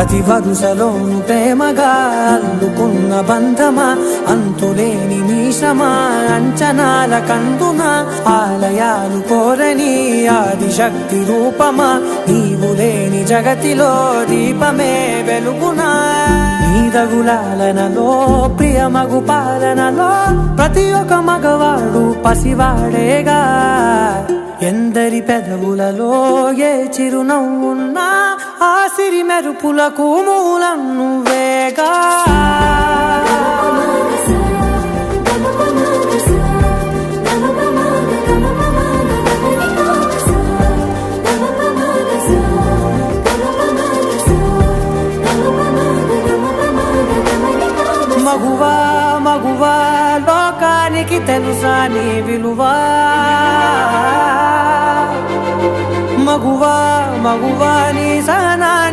ప్రతి వరుసలోను ప్రేమగా అల్లుకున్న బంధమా అంతులేని నీశమా అంచనాల కందున ఆలయాలు కోరని ఆదిశక్తి రూపమా నీవు లేని జగతిలో దీపమే వెలుగునా నీదగులాలనలో ప్రియమగు పాలనలో ప్రతి ఒక్క మగవాడు పసివాడేగా ఎందరి పెదవులలో ఏ చిరునవ్వున్నా ఆ సిరి మెరుపులకు మూలం నువ్వేగా మగువా మగువా లోకానికి తెలుసా నీ విలువా మగువా మగువా నీ సహనానికి